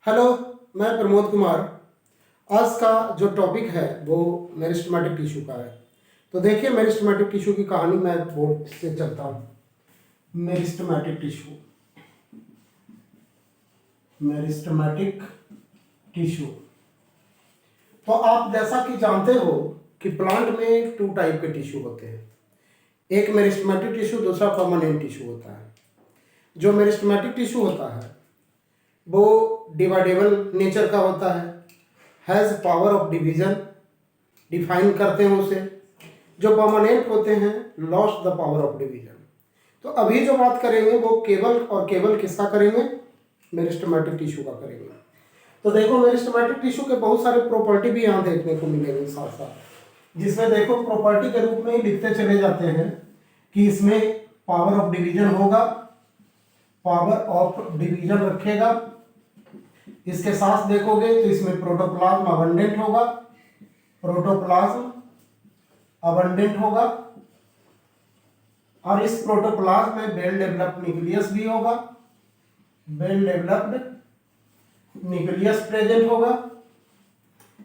Hello, मैं प्रमोद कुमार। आज का जो टॉपिक है वो मेरिस्टेमेटिक टिश्यू का है। तो देखिए, मेरिस्टेमेटिक टिश्यू की कहानी मैं बोर्ड से चलता हूँ। Meristematic tissue, meristematic tissue. तो आप जैसा कि जानते हो कि प्लांट में टू टाइप के टिश्यू होते हैं। एक मेरिस्टेमेटिक टिश्यू, दूसरा परमानेंट टिश्यू होता है। जो मेरिस्टेमेटिक टिश्यू होता है वो डिवाइडेबल नेचर का होता है, has power of division, define करते हैं उसे। जो परमानेंट होते हैं lost the power of division. तो अभी जो बात करेंगे वो केवल और केवल किसका करेंगे? मेरिस्टेमेटिक टिश्यू का करेंगे। तो देखो, मेरिस्टेमेटिक टिश्यू के बहुत सारे प्रॉपर्टी भी यहाँ देखने को मिलेंगे साथ साथ, जिसमें देखो प्रॉपर्टी के रूप में ही लिखते चले जाते हैं कि इसमें पावर ऑफ डिवीजन होगा, पावर ऑफ डिवीजन रखेगा। इसके साथ देखोगे तो इसमें प्रोटोप्लाज्म अबंडेंट होगा, प्रोटोप्लाज्म अबंडेंट होगा। और इस प्रोटोप्लाज्म में वेल डेवलप्ड न्यूक्लियस भी होगा, वेल डेवलप्ड न्यूक्लियस प्रेजेंट होगा।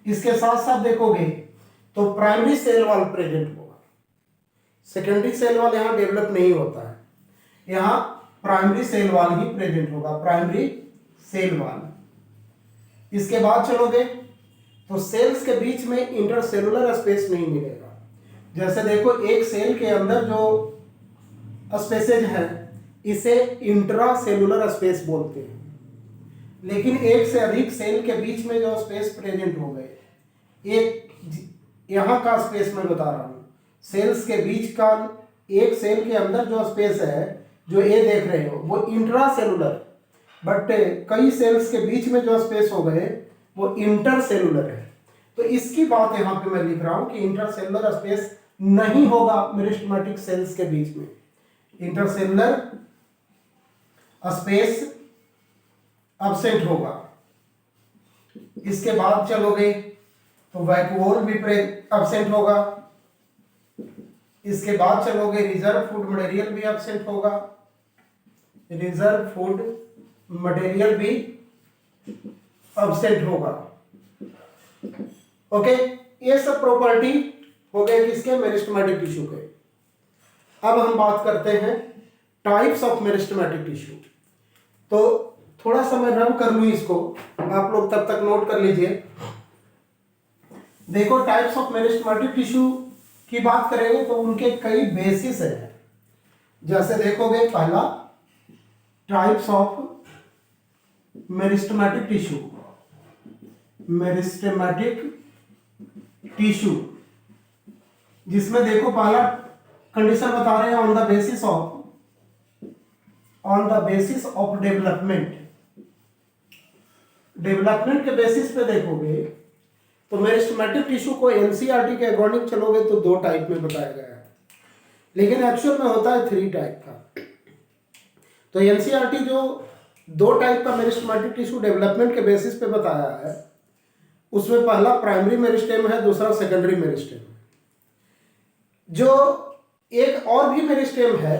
इसके साथ साथ देखोगे तो प्राइमरी सेल वॉल प्रेजेंट होगा। सेकेंडरी सेल वॉल यहां डेवलप नहीं होता है, यहां प्राइमरी सेल वॉल ही प्रेजेंट होगा, प्राइमरी सेल वॉल। इसके बाद चलोगे तो सेल्स के बीच में इंटरसेलुलर स्पेस नहीं मिलेगा। जैसे देखो, एक सेल के अंदर जो स्पेसेज है इसे इंट्रासेलुलर स्पेस बोलते हैं। लेकिन एक से अधिक सेल के बीच में जो स्पेस प्रेजेंट हो गए, एक यहाँ का स्पेस मैं बता रहा हूँ, सेल्स के बीच का एक सेल के अंदर जो स्पेस है जो ये देख रहे हो वो इंट्रासेलुलर, बट कई सेल्स के बीच में जो स्पेस हो गए वो इंटरसेलुलर है। तो इसकी बात यहाँ पे मैं लिख रहा हूँ कि इंटरसेलुलर स्पेस नहीं होगा मेरिस्टेमेटिक सेल्स के बीच में, इंटरसेलुलर स्पेस एब्सेंट होगा। इसके बाद चलोगे तो वैक्यूओल भी एब्सेंट होगा। इसके बाद चलोगे रिजर्व फूड मटेरियल भी एब्सेंट होगा, रिजर्व फूड मटेरियल भी एब्सेंट होगा। ओके, ये सब प्रॉपर्टी हो गए किसके? मेरिस्टेमेटिक टिश्यू के। अब हम बात करते हैं टाइप्स ऑफ मेरिस्टेमेटिक टिश्यू। तो थोड़ा सा मैं रन कर लूं इसको, आप लोग तब तक नोट कर लीजिए। देखो, टाइप्स ऑफ मेरिस्टेमेटिक टिश्यू की बात करेंगे तो उनके कई बेसिस हैं। जैसे देखोगे, पहला types of meristematic tissue, meristematic tissue, जिसमें देखो पहला कंडीशन बता रहे हैं on the basis of development. Development के बेसिस पे देखोगे तो मेरिस्टेमेटिक टिश्यू को एनसीईआरटी के अकॉर्डिंग चलोगे तो दो टाइप में बताया गया है, लेकिन एक्चुअल में होता है थ्री टाइप का। तो एनसीईआरटी जो दो टाइप का मेरिस्टेमेटिक टिश्यू डेवलपमेंट के बेसिस पे बताया है, उसमें पहला प्राइमरी मेरिस्टेम है, दूसरा सेकेंडरी मेरिस्टेम है। जो एक और भी मेरिस्टेम है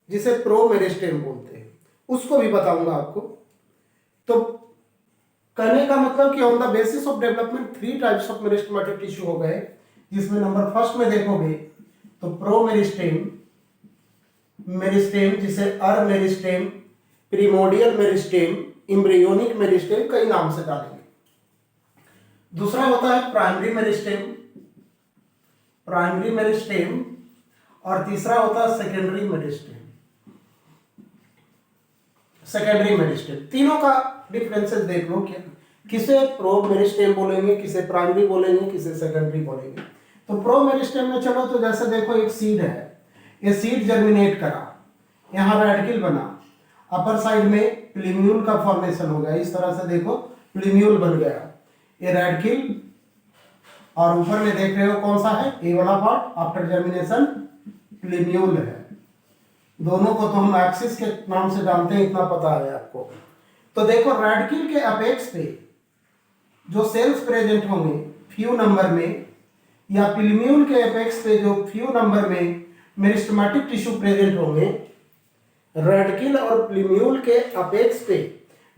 जिसे प्रो मेरिस्टेम बोलते हैं, उसको भी बताऊंगा आपको। तो कहने का मतलब कि on the basis of development three types of meristematic tissue हो गए, जिसमें नंबर फर्स्ट में देखोगे तो प्रो मेरिस्टेम, मेरिस्टेम जिसे ur meristem, primordial meristem, embryonic meristem, कई नाम से डालेंगे। दूसरा होता है प्राइमरी मेरिस्टेम, प्राइमरी मेरिस्टेम, और तीसरा होता है सेकेंडरी मेरिस्टेम, सेकेंडरी मेरिस्टेम। तीनों का डिफरेंसेस देख लो, क्या किसे प्रो मेरिस्टेम बोलेंगे, किसे प्राइमरी बोलेंगे, किसे सेकेंडरी बोलेंगे। तो प्रो मेरिस्टेम में चलो तो जैसे देखो एक सीड है, ये सीड जर्मिनेट करा, यहाँ रेडिकल बना, अपर साइड में प्लीम्यूल का फॉर्मेशन हो गया, इस तरह से देखो प्लीम्यूल बन गया, ये रेडिकल, और ऊपर में देख रहे हो कौन सा है, ए वाला पार्ट आफ्टर जर्मिनेशन प्लीम्यूल है। दोनों को तो हम एक्सिस के नाम से जानते हैं, इतना पता है आपको। तो देखो, रेडिकल के अपेक्स पे जो सेल्स प्रेजेंट होंगे फ्यू नंबर में, या प्लीम्यूल के अपेक्स पे जो फ्यू नंबर में मेरिस्टेमेटिक टिश्यू प्रेजेंट होंगे, रेडिकल और प्लीम्यूल के अपेक्स पे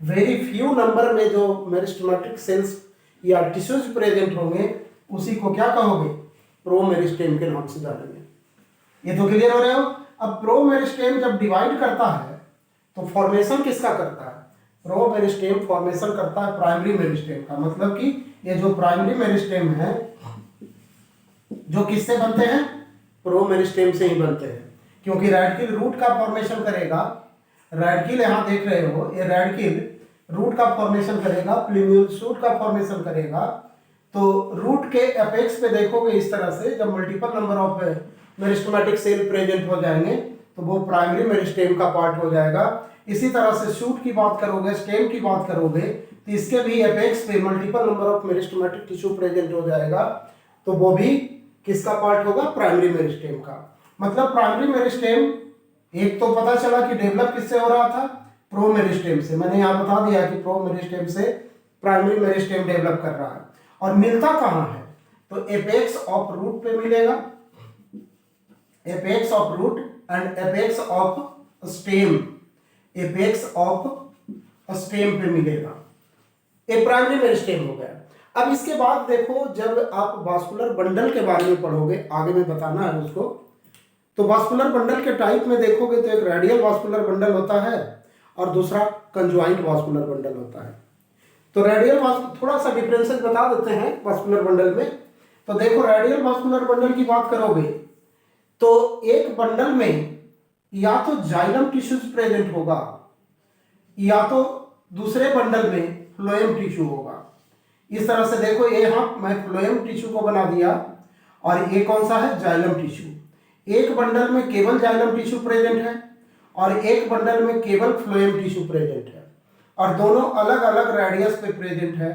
वेरी फ्यू नंबर में जो मेरिस्टेमेटिक सेल्स या टिश्यूज प्रेजेंट होंगे उसी को क्या कहोगे, प्रो मेरिस्टेम के नाम से जानेंगे। ये तो क्लियर हो रहे हो। अब प्रो मेरिस्टेम जब डिवाइड करता है तो फॉर्मेशन किसका करता है, प्रो मेरिस्टेम फॉर्मेशन करता है प्राइमरी मेरिस्टेम का। मतलब कि ये जो प्राइमरी मेरिस्टेम है जो किससे बनते हैं, प्रो मेरिस्टेम से ही बनते हैं, क्योंकि रेडकिल रूट का फॉर्मेशन करेगा। रेडकिल यहाँ देख रहे हो, ये रेडकिल रूट का फॉर्मेशन करेगा, प्लूम्यूल शूट का फॉर्मेशन करेगा। तो रूट के एपेक्स पे देखोगे इस तरह से, जब multiple number of meristematic cell present हो जाएंगे तो वो प्राइमरी मेरिस्टेम का पार्ट हो जाएगा। इसी तरह से शूट की बात करोगे, स्टेम की बात करोगे, तो इसके भी एपेक्स पे multiple number of meristematic tissue present हो जाएगा, तो वो भी किसका पार्ट होगा, प्राइमरी मेरिस्टेम का। मतलब प्राइमरी मेरिस्टेम एक तो पता चला कि डेवलप किससे हो रहा था, प्रो मेरिस्टेम से। मैंने यहाँ बता दिया कि प्रो मेरिस्टेम से प्राइमरी मेरिस्टेम डेवलप कर रहा है। और मिलता कहाँ है, तो एपेक्स ऑफ रूट पे मिलेगा, apex of root and apex of stem, apex of stem पे मिलेगा। ये प्राइमरी मेरिस्टेम हो गया। अब इसके बाद देखो, जब आप वास्कुलर बंडल के बारे में पढ़ोगे, आगे में बताना है उसको, तो वास्कुलर बंडल के टाइप में देखोगे तो एक रेडियल वास्कुलर बंडल होता है और दूसरा कंजॉइंट वास्कुलर बंडल होता है। तो रेडियल थोड़ा सा डिफरेंसेस बता देते हैं वास्कुलर बंडल में। तो देखो, रेडियल वास्कुलर बंडल की बात करोगे तो एक बंडल में या तो जाइलम टिश्यूज प्रेजेंट होगा या तो दूसरे बंडल में फ्लोएम टिश्यू होगा। इस तरह से देखो, ये यहाँ मैं फ्लोएम टिश्यू को बना दिया और ये कौन सा है, जाइलम टिश्यू। एक बंडल में केवल जाइलम टिश्यू प्रेजेंट है और एक बंडल में केवल फ्लोएम टिश्यू प्रेजेंट है, और दोनों अलग अलग रेडियस पे प्रेजेंट है,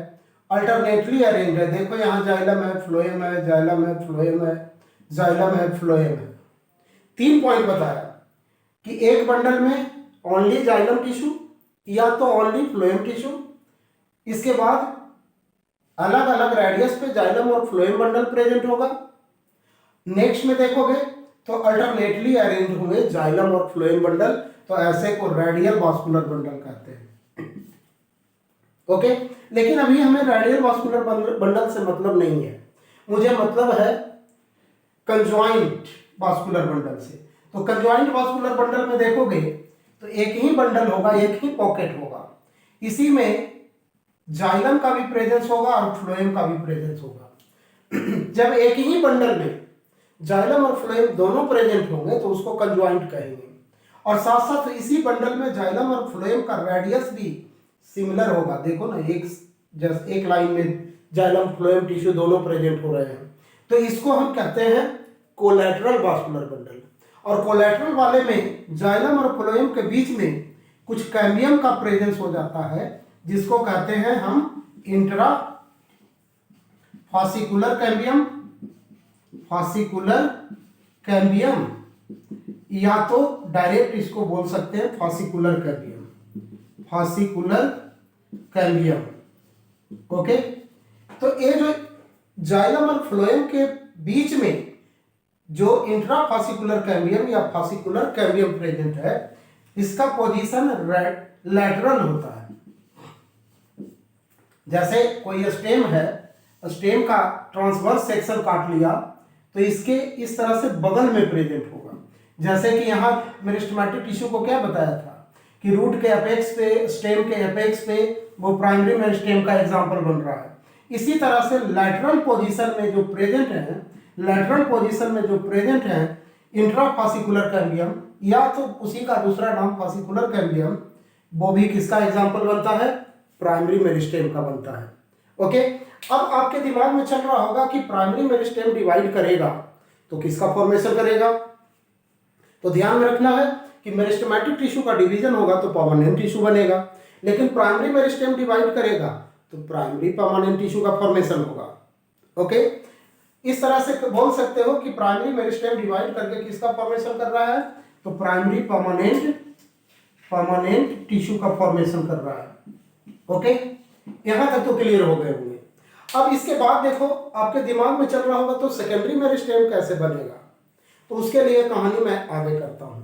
अल्टरनेटली अरेंज है। देखो यहाँ जाइलम है, फ्लोएम है, जाइलम है, फ्लोएम है, जाइलम है, फ्लोएम है। 3 पॉइंट बताया कि एक बंडल में ओनली जाइलम टिश्यू या तो ओनली फ्लोएम टिश्यू, इसके बाद अलग अलग रेडियस पे जाइलम और फ्लोएम बंडल प्रेजेंट होगा। नेक्स्ट में देखोगे तो अल्टरनेटली अरेंज हुए जाइलम और फ्लोएम बंडल, तो ऐसे को रेडियल वास्कुलर बंडल कहते हैं। ओके, लेकिन अभी हमें रेडियल वास्कुलर बंडल से मतलब नहीं है, मुझे मतलब है कंजॉइंट वास्कुलर बंडल से। तो कंजॉइंट वास्कुलर बंडल में देखोगे तो एक ही बंडल होगा, एक ही पॉकेट होगा, इसी में जाइलम का भी प्रेजेंस होगा और फ्लोएम का भी प्रेजेंस होगा। जब एक ही बंडल में जाइलम और फ्लोएम दोनों प्रेजेंट होंगे तो उसको कंजॉइंट कहेंगे। और साथ साथ इसी बंडल में जाइलम और फ्लोएम का रेडियस भी सिमिलर होगा। देखो ना, एक लाइन में जाइलम फ्लोएम टिश्यू दोनों प्रेजेंट हो रहे हैं, तो इसको हम कहते हैं कोलैटरल वास्कुलर बंडल। और कोलैटरल वाले में जाइलम और फ्लोएम के बीच में कुछ कैम्बियम का प्रेजेंस हो जाता है, जिसको कहते हैं हम इंट्रा फासिकुलर कैम्बियम, फासिकुलर कैम्बियम, या तो डायरेक्ट इसको बोल सकते हैं फासिकुलर कैम्बियम, फासिकुलर कैम्बियम। ओके, तो ये जो जाइलम और फ्लोएम के बीच में जो इंट्रा फासिकुलर कैम्बियम या फासिकुलर कैम्बियम प्रेजेंट है, इसका पोजीशन लैटरल होता है। जैसे कोई स्टेम है, स्टेम का ट्रांसवर्स सेक्शन काट लिया तो इसके इस तरह से बगल में प्रेजेंट होगा। जैसे कि यहाँ मेरिस्टेमेटिक टिश्यू को क्या बताया था कि रूट के एपेक्स पे, स्टेम के एपेक्स पे वो प्राइमरी मेरिस्टेम का एग्जांपल बन रहा है। इसी तरह से लैटरल पोजीशन में जो प्रेजेंट है, लैटरल पोजीशन में जो प्रेजेंट है इंट्राफासिकुलर कैम्बियम या तो उसी का दूसरा नाम फासिकुलर कैम्बियम, वो भी किसका एग्जांपल बनता है, प्राइमरी मेरिस्टेम का बनता है। ओके, अब आपके दिमाग में चल रहा होगा कि प्राइमरी मेरिस्टेम डिवाइड करेगा तो किसका फॉर्मेशन करेगा। तो ध्यान में रखना है कि मेरिस्टेमेटिक टिश्यू का डिवीजन होगा तो परमानेंट टिश्यू बनेगा, लेकिन प्राइमरी मेरिस्टेम डिवाइड करेगा तो प्राइमरी परमानेंट टिश्यू का फॉर्मेशन होगा। ओके, इस तरह से बोल सकते हो कि प्राइमरी मेरिस्टेम डिवाइड करके किसका फॉर्मेशन कर रहा है, तो प्राइमरी परमानेंट टिश्यू का फॉर्मेशन कर रहा है। ओके, यहां तक तो क्लियर हो गए होंगे। अब इसके बाद देखो, आपके दिमाग में चल रहा होगा तो सेकेंडरी मेरिस्टेम कैसे बनेगा, तो उसके लिए कहानी मैं आगे करता हूं।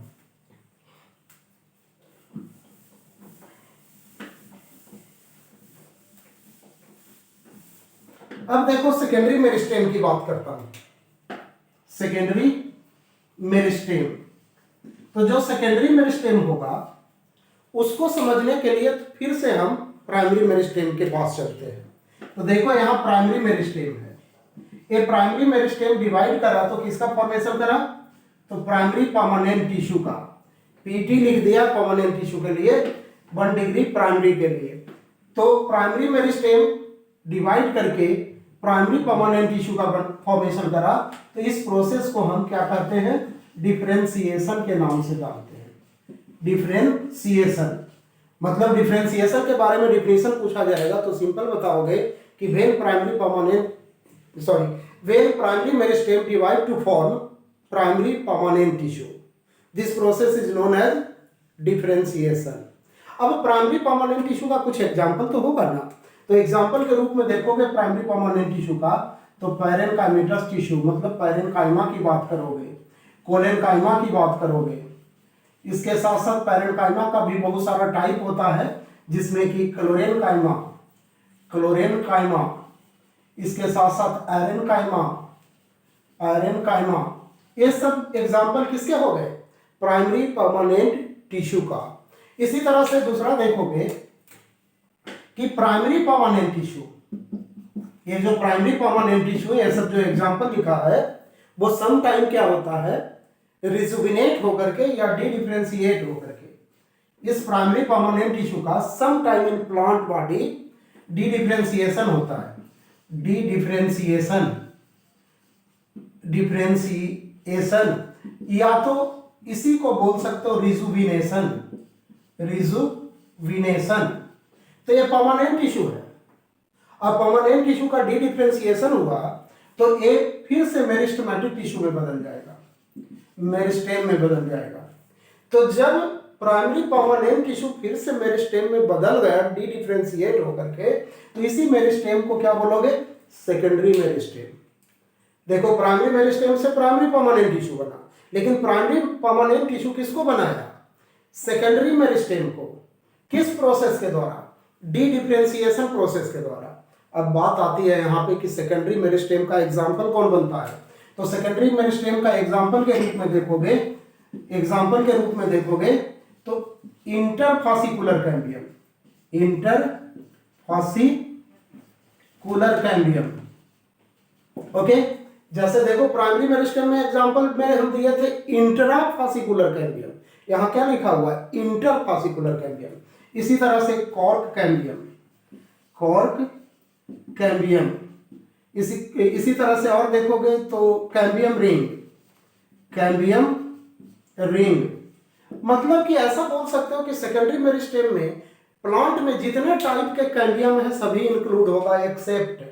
अब देखो सेकेंडरी मेरिस्टेम की बात करता हूं। सेकेंडरी मेरिस्टेम, तो जो सेकेंडरी मेरिस्टेम होगा उसको समझने के लिए फिर से हम प्राइमरी मेरिस्टेम के पास चलते हैं। तो देखो यहाँ प्राइमरी मेरिस्टेम है, ये प्राइमरी मेरिस्टेम डिवाइड करा तो किसका फॉर्मेशन करा, तो प्राइमरी परमानेंट टिश्यू का। पीटी लिख दिया परमानेंट टिश्यू के लिए, 1 डिग्री प्राइमरी के लिए। तो प्राइमरी मेरिस्टेम डिवाइड करके प्राइमरी परमानेंट टिश्यू का फॉर्मेशन करा, तो इस प्रोसेस को हम क्या करते हैं, डिफरेंशिएशन के नाम से जानते हैं। डिफरेंशिएशन मतलब डिफरेंशिएशन के बारे में डिफिनेशन पूछा जाएगा तो सिंपल बताओगे कि when primary meristem divide to form primary permanent tissue, this process is known as differentiation. अब प्राइमरी परमानेंट टिश्यू का कुछ एग्जांपल तो होगा ना, तो एग्जांपल के रूप में देखोगे प्राइमरी परमानेंट टिश्यू का, तो पैरेनकाइमेटस टिश्यू मतलब पैरेनकाइमा की बात करोगे, कोलेनकाइमा की बात करोगे। इसके साथ साथ पैरेनकाइमा का भी बहुत सारा टाइप होता है, जिसमें कि क्लोरेनकाइमा, इसके साथ साथ एरेनकाइमा, ये सब एग्जाम्पल किसके हो गए, प्राइमरी परमानेंट टिश्यू का। इसी तरह से दूसरा देखोगे कि प्राइमरी परमानेंट टिश्यू, ये जो प्राइमरी परमानेंट टिश्यू ये सब जो एग्जांपल लिखा है वो सम टाइम क्या होता है, रिजुविनेट होकर के या डी डिफरेंशिएट होकर के। इस प्राइमरी परमानेंट टिश्यू का some time in plant body dedifferentiation होता है। डी डिफरेंशिएशन या तो इसी को बोल सकते हो रिजुविनेशन। तो ये परमानेंट टिश्यू है। अब परमानेंट टिश्यू का डी डिफरेंशिएशन हुआ तो ये फिर से मेरिस्टेमेटिक टिश्यू में बदल जाएगा, मेरिस्टेम में बदल जाएगा। तो जब प्राइमरी परमानेंट टिश्यू फिर से मेरिस्टेम में बदल गया डी डिफरेंशिएट होकर के, तो इसी मेरिस्टेम को क्या बोलोगे, सेकेंडरी मेरिस्टेम। देखो प्राइमरी मेरिस्टेम से प्राइमरी परमानेंट टिश्यू बना, लेकिन प्राइमरी परमानेंट टिश्यू किसको बनाया, सेकेंडरी मेरिस्टेम को। किस प्रोसेस के द्वारा, डी डिफरेंशिएशन प्रोसेस के द्वारा। अब बात आती है यहाँ पे कि सेकेंडरी मेरिस्टेम का एग्जाम्पल कौन बनता है, तो सेकेंडरी मेरिस्टेम का एग्जाम्पल के रूप में देखोगे तो इंटरफासिकुलर कैम्बियम। ओके, जैसे देखो प्राइमरी मेरिस्टेम में एग्जाम्पल में हम दिए थे इंट्राफासिकुलर कैम्बियम, यहाँ क्या लिखा हुआ है, इंटरफासिकुलर कैम्बियम। इसी तरह से कॉर्क कैम्बियम, इसी तरह से और देखोगे तो कैम्बियम रिंग। मतलब कि ऐसा बोल सकते हो कि सेकेंडरी मेरिस्टेम में प्लांट में जितने टाइप के कैम्बियम है सभी इंक्लूड होगा, एक्सेप्ट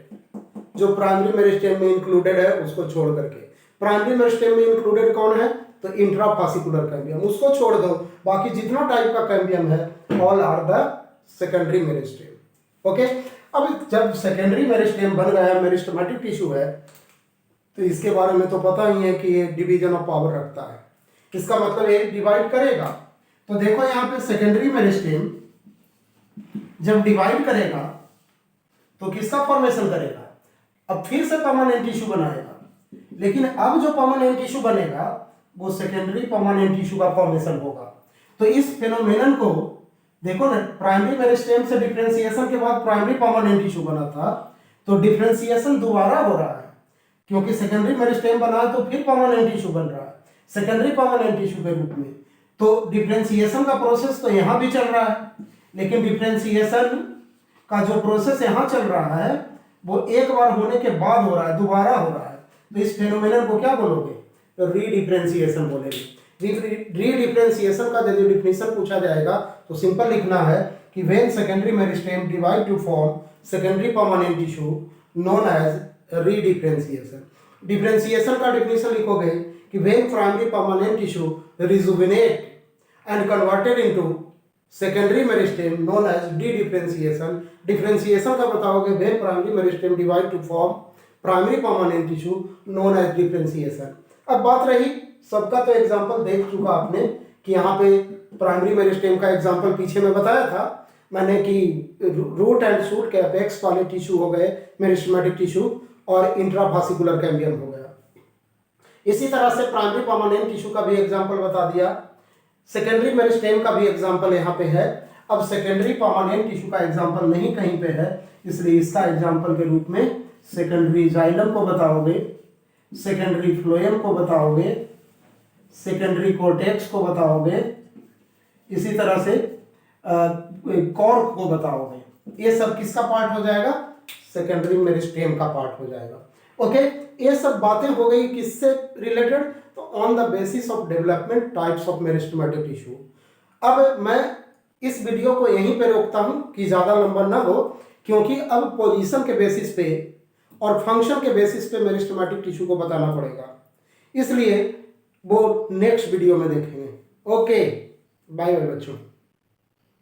जो प्राइमरी मेरिस्टेम में इंक्लूडेड है उसको छोड़ करके। प्राइमरी मेरिस्टेम में इंक्लूडेड कौन है, तो इंट्राफासिकुलर कैम्बियम, उसको छोड़ दो, बाकी जितना टाइप का कैम्बियम है all are the secondary meristem. Okay, अब जब सेकेंडरी मेरिस्टेम बन गया, मेरिस्टेमेटिक टिश्यू है, तो इसके बारे में तो पता ही है कि ये डिवीजन ऑफ पावर रखता है। इसका मतलब ये डिवाइड करेगा। तो देखो यहाँ पे सेकेंडरी मेरिस्टेम जब डिवाइड करेगा तो किसका फॉर्मेशन करेगा, अब फिर से परमानेंट टिश्यू बनाएगा, लेकिन अब जो परमानेंट टिश्यू बनेगा वो सेकेंडरी परमानेंट टिश्यू का फॉर्मेशन होगा। तो इस फेनोमेनन को देखो ना, प्राइमरी मेरिस्टेम से डिफरेंशिएशन के बाद प्राइमरी परमानेंट टिश्यू बना था, तो डिफरेंशिएशन दोबारा हो रहा है क्योंकि सेकेंडरी मेरिस्टेम बना है तो फिर परमानेंट टिश्यू बन रहा है सेकेंडरी परमानेंट टिश्यू के रूप में। तो डिफरेंशिएशन का प्रोसेस तो यहाँ भी चल रहा है, लेकिन डिफरेंशिएशन का जो प्रोसेस यहाँ चल रहा है वो एक बार होने के बाद हो रहा है, दोबारा हो रहा है। तो इस फेनोमेनन को क्या बोलोगे, तो रीडिफरेंशिएशन बोलेंगे। रीडिफरेंशिएशन का यदि डिफिनेशन पूछा जाएगा तो सिंपल लिखना है कि when secondary meristem divide to form secondary permanent tissue known as redifferentiation. Differentiation का डिफिनेशन लिखोगे कि when primary permanent tissue rejuvenate and converted into secondary meristem known as dedifferentiation. Differentiation का बताओगे when primary meristem divide to form primary permanent tissue known as differentiation. अब बात रही, सबका तो एग्जांपल देख चुका आपने कि यहाँ पे प्राइमरी मेरिस्टेम का एग्जांपल पीछे में बताया था। मैंने कि रूट एंड शूट के अपेक्स वाले टिश्यू हो गए मेरिस्टेमेटिक टिश्यू और इंट्राफासिकुलर कैम्बियम हो गया। इसी तरह से प्राइमरी परमानेंट टिश्यू का भी एग्जांपल बता दिया, सेकेंडरी मेरिस्टेम का भी एग्जांपल यहाँ पे है। अब सेकेंडरी परमानेंट टिश्यू का एग्जांपल नहीं कहीं पे है, इसलिए इसका एग्जांपल के रूप में सेकेंडरी जाइलम को बताओगे, सेकेंडरी फ्लोएम को बताओगे, सेकेंडरी कोर्टेक्स को बताओगे, इसी तरह से कॉर्क को बताओगे। ये सब किसका पार्ट हो जाएगा? सेकेंडरी मेरिस्टेम का पार्ट हो जाएगा। ओके, ये सब बातें हो गई किससे रिलेटेड? तो on the basis of development types of meristematic tissue. अब मैं इस वीडियो को यहीं पे रोकता हूं कि ज़्यादा लंबा ना हो, क्योंकि अब पोजीशन के बेसिस पे और फंक्शन के बेसिस पे मेरिस्टेमेटिक टिश्यू को बताना पड़ेगा, इसलिए वो नेक्स्ट वीडियो में देखेंगे। ओके, बाय बाय बच्चों।